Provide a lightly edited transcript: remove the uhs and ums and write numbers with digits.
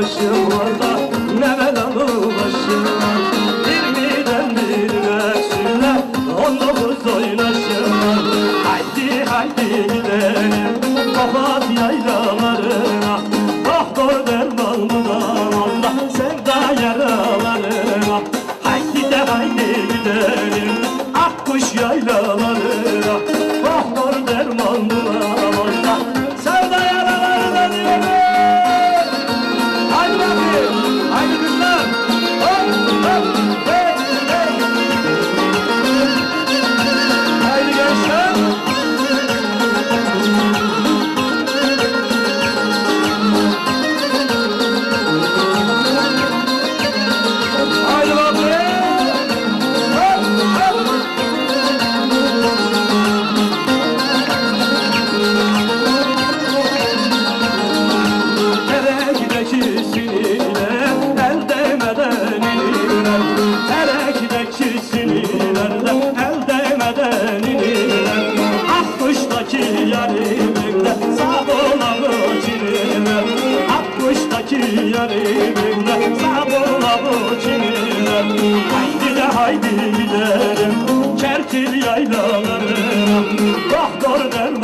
başım var da ne belalı başım var. 20'den bir versinler 19 oynaşım var. Haydi haydi gidelim kapat yaylalarına. Doktor dermanına Allah sevda yaralarına. Haydi de haydi gidelim Akkuş yaylalarına. Doktor dermanına Allah sevda yaralarına diyorum. Haydi bakayım, haydi kızlar. Hop hop hey hey. Haydi gençler. Haydi bakayım. Hop hop. Erek'deki sinirler el değmeden inirler. Erek'deki sinirlerde el değmeden inirler. Akkuş'taki yarimimde sağ dolabı çinirler. Akkuş'taki yarimimde sağ dolabı çinirler. Haydi de haydi gidelim Kerkil yaylalarına. Doktor der